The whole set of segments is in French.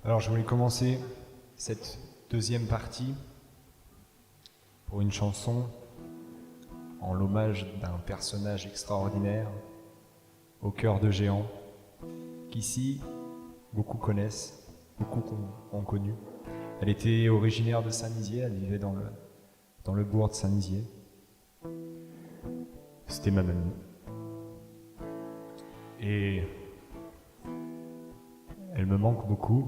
Alors je voulais commencer cette deuxième partie pour une chanson en l'hommage d'un personnage extraordinaire au cœur de géant qu'ici beaucoup connaissent, beaucoup ont connu. Elle était originaire de Saint-Nizier, elle vivait dans le bourg de Saint-Nizier. C'était ma mamie. Et elle me manque beaucoup.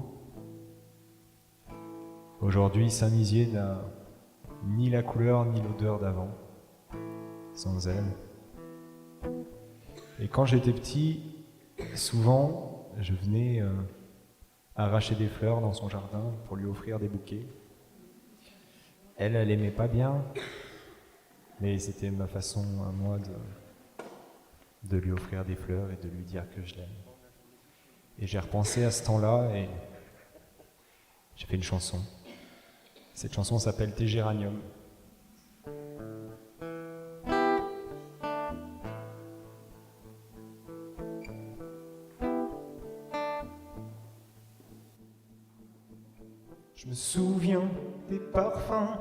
Aujourd'hui, Saint-Nizier n'a ni la couleur ni l'odeur d'avant, sans elle. Et quand j'étais petit, souvent, je venais arracher des fleurs dans son jardin pour lui offrir des bouquets. Elle aimait pas bien, mais c'était ma façon à moi de lui offrir des fleurs et de lui dire que je l'aime. Et j'ai repensé à ce temps-là et j'ai fait une chanson. Cette chanson s'appelle Tes géraniums. Je me souviens des parfums,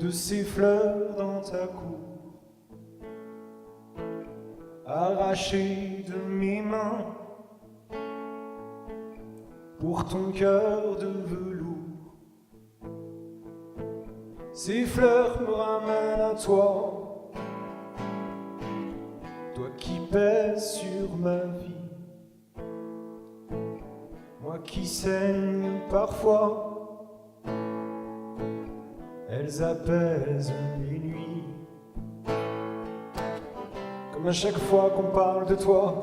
de ces fleurs dans ta cour, arrachées de mes mains pour ton cœur de velours. Ces fleurs me ramènent à toi, toi qui pèses sur ma vie. Moi qui saigne parfois, elles apaisent mes nuits. Comme à chaque fois qu'on parle de toi,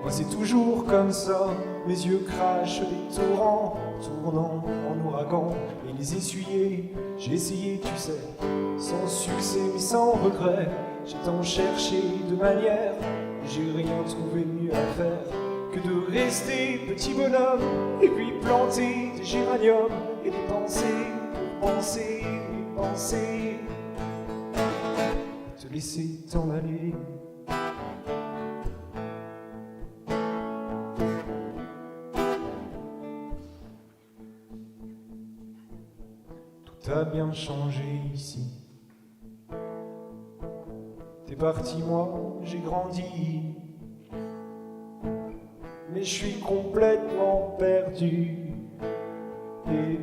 moi c'est toujours comme ça. Mes yeux crachent des torrents, tournant en ouragan. Et les essuyer, j'ai essayé, tu sais, sans succès mais sans regret. J'ai tant cherché de manière, j'ai rien trouvé de mieux à faire que de rester petit bonhomme et puis planter des géraniums et des pensées pour penser, et penser, te laisser t'en aller. Tout a bien changé ici. T'es parti, moi j'ai grandi. Mais je suis complètement perdu et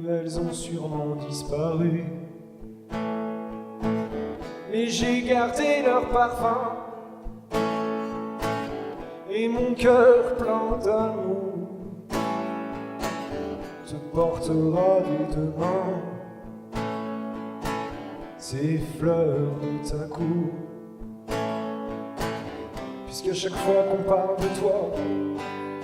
elles ont sûrement disparu. Mais j'ai gardé leur parfum et mon cœur plein d'amour te portera dès demain ces fleurs de ta cour. Puisqu'à chaque fois qu'on parle de toi,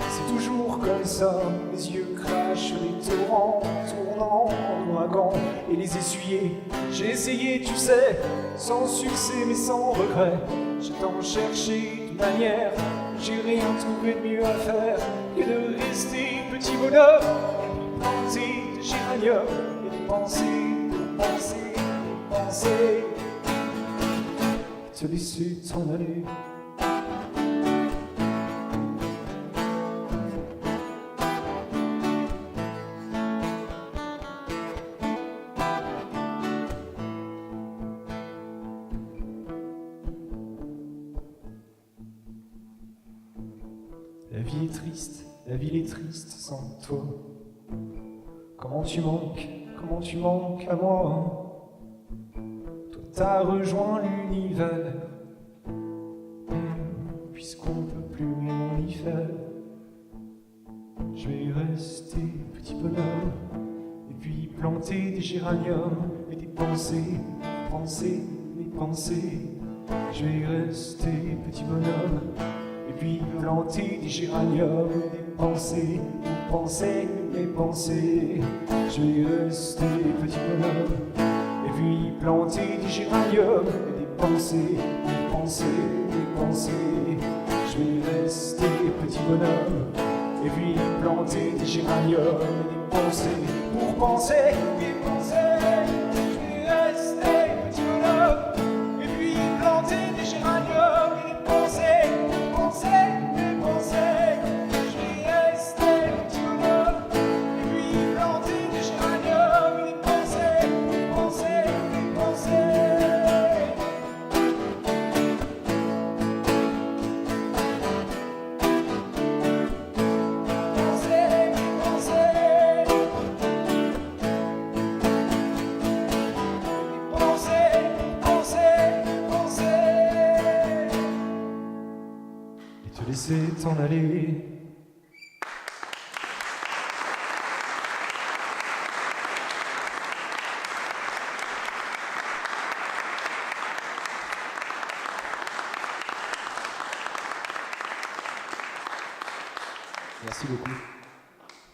c'est toujours comme ça. Mes yeux crachent les torrents, tournant en ouragan. Et les essuyer, j'ai essayé, tu sais, sans succès mais sans regret. J'ai tant cherché de manière, j'ai rien trouvé de mieux à faire que de rester petit bonhomme, et planter des géraniums et des pensées, des pensées, des pensées, te laisser t'en aller. La vie est triste, la ville est triste sans toi. Comment tu manques à moi. Toi t'as rejoint l'univers, puisqu'on ne peut plus rien y faire. Je vais rester petit bonhomme, et puis planter des géraniums et des pensées, penser, mes pensées. Je vais rester petit bonhomme, et puis planter des géraniums et des pensées, pour penser, mes pensées. Je vais rester petit bonhomme, et puis planter des géraniums et des pensées, des pensées, des pensées. Je vais rester petit bonhomme, et puis planter des géraniums et des pensées, pour penser, des pensées. Je vais rester petit bonhomme, et puis planter des géraniums et des pensées, des pensées, des pensées. Je vais laisser t'en aller. Merci beaucoup.